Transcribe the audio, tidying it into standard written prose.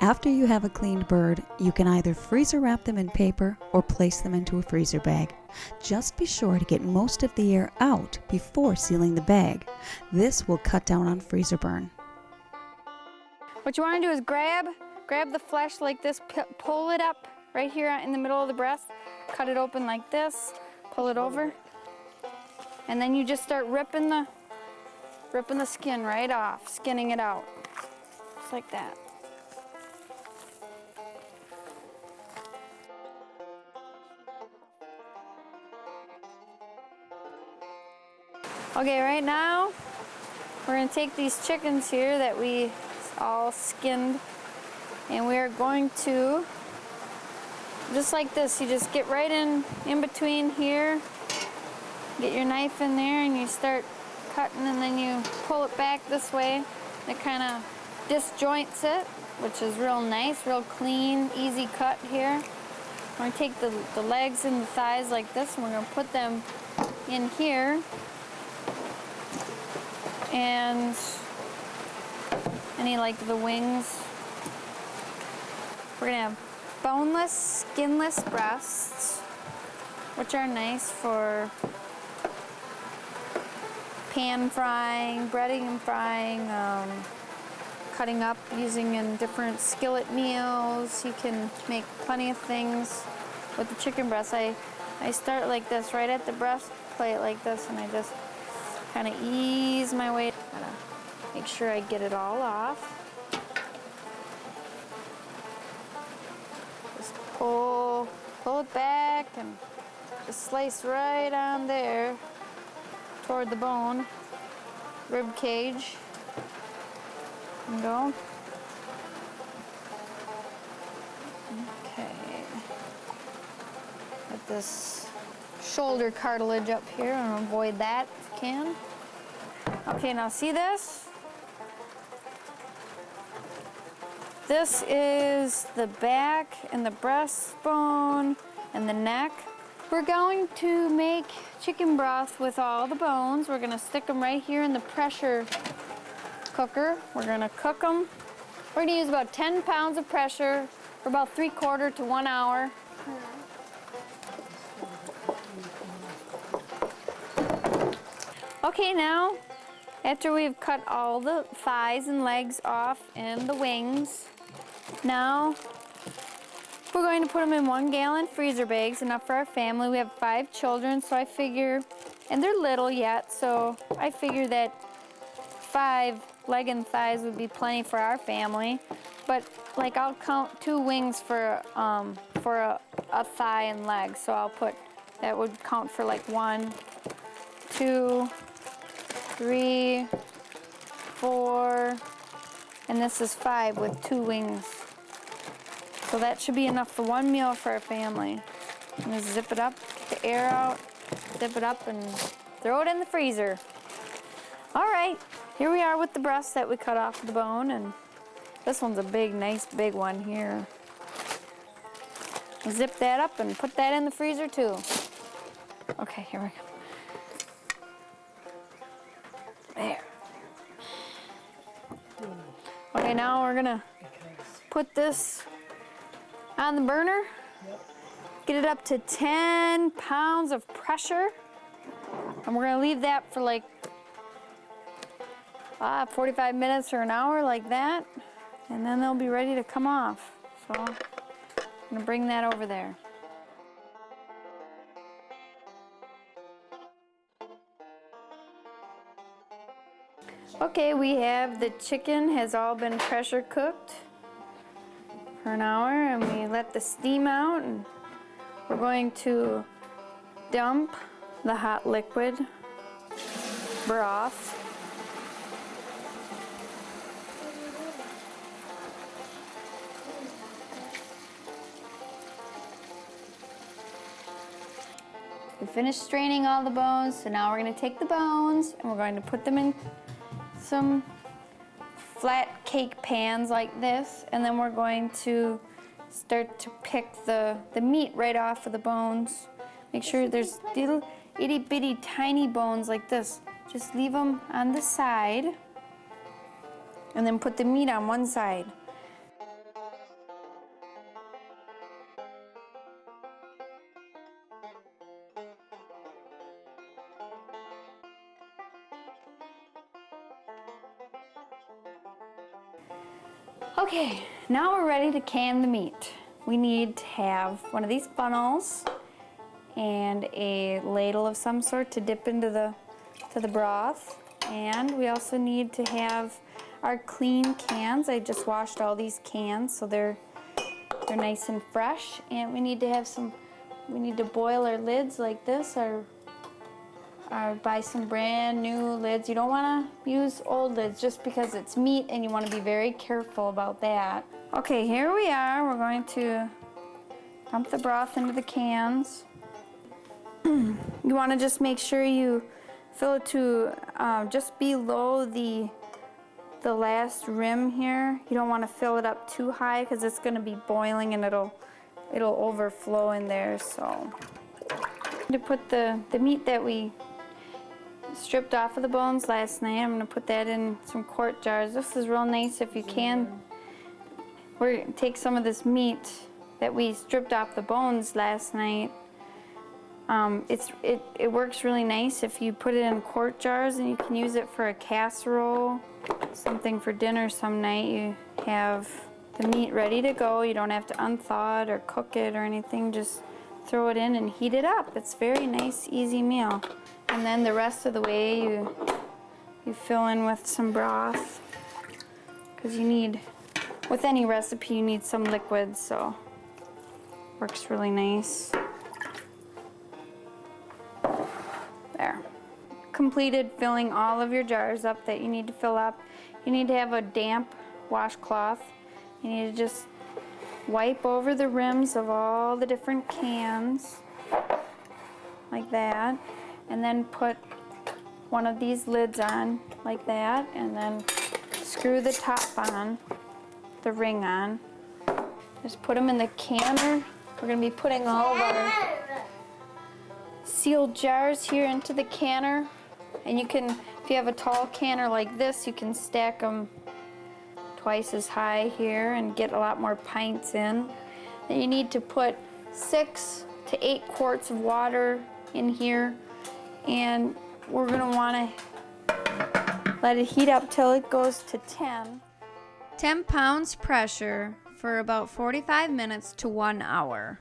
After you have a cleaned bird, you can either freezer wrap them in paper or place them into a freezer bag. Just be sure to get most of the air out before sealing the bag. This will cut down on freezer burn. What you want to do is grab the flesh like this, pull it up right here in the middle of the breast, cut it open like this, pull it over, and then you just start ripping the skin right off, skinning it out, just like that. Okay, right now, we're gonna take these chickens here that we all skinned, and we are going to, just like this, you just get right in between here, get your knife in there, and you start cutting, and then you pull it back this way. It kind of disjoints it, which is real nice, real clean, easy cut here. We're gonna take the legs and the thighs like this, and we're gonna put them in here. And any like the wings. We're gonna have boneless, skinless breasts, which are nice for pan frying, breading and frying, cutting up, using in different skillet meals. You can make plenty of things with the chicken breast. I start like this, right at the breastplate like this, and I just kind of ease my way. Gotta make sure I get it all off. Just pull it back and just slice right on there toward the bone, rib cage. And go. Okay. Get this shoulder cartilage up here and avoid that if you can. Okay, now see this? This is the back and the breastbone and the neck. We're going to make chicken broth with all the bones. We're gonna stick them right here in the pressure cooker. We're gonna cook them. We're gonna use about 10 pounds of pressure for about 3/4 to 1 hour. Okay, now, after we've cut all the thighs and legs off and the wings, now we're going to put them in 1-gallon freezer bags, enough for our family. We have 5 children, so I figure, and they're little yet, so I figure that 5 leg and thighs would be plenty for our family. But like I'll count 2 wings for a thigh and leg, so I'll put, that would count for like 1, 2, 3, 4, and this is 5 with 2 wings. So that should be enough for 1 meal for our family. I'm gonna zip it up, get the air out, zip it up, and throw it in the freezer. All right, here we are with the breast that we cut off the bone, and this one's a big, nice big one here. Zip that up and put that in the freezer too. Okay, here we go. There. Okay, now we're gonna put this on the burner. Get it up to 10 pounds of pressure. And we're gonna leave that for like 45 minutes or an hour like that. And then they'll be ready to come off. So I'm gonna bring that over there. Okay, we have the chicken has all been pressure cooked for an hour, and we let the steam out, and we're going to dump the hot liquid broth. We finished straining all the bones, so now we're going to take the bones and we're going to put them in some flat cake pans like this, and then we're going to start to pick the meat right off of the bones. Make sure there's little itty bitty tiny bones like this. Just leave them on the side and then put the meat on one side. Okay, now we're ready to can the meat. We need to have one of these funnels and a ladle of some sort to dip into the broth. And we also need to have our clean cans. I just washed all these cans so they're nice and fresh. And we need to boil our lids like this, or buy some brand new lids. You don't want to use old lids just because it's meat and you want to be very careful about that. Okay, here we are. We're going to dump the broth into the cans. You want to just make sure you fill it to just below the last rim here. You don't want to fill it up too high because it's going to be boiling and it'll overflow in there. So to put the meat that we stripped off of the bones last night, I'm going to put that in some quart jars. This is real nice if you can. We're going to take some of this meat that we stripped off the bones last night. It works really nice if you put it in quart jars, and you can use it for a casserole, something for dinner some night. You have the meat ready to go. You don't have to unthaw it or cook it or anything. Just throw it in and heat it up. It's a very nice, easy meal. And then the rest of the way you fill in with some broth, because you need, with any recipe, you need some liquid, so works really nice. There. Completed filling all of your jars up that you need to fill up. You need to have a damp washcloth. You need to just wipe over the rims of all the different cans like that, and then put one of these lids on like that, and then screw the top on, the ring on. Just put them in the canner. We're going to be putting all of our sealed jars here into the canner, and you can, if you have a tall canner like this, you can stack them twice as high here and get a lot more pints in. Then you need to put 6 to 8 quarts of water in here, and we're going to want to let it heat up till it goes to 10 pounds pressure for about 45 minutes to 1 hour.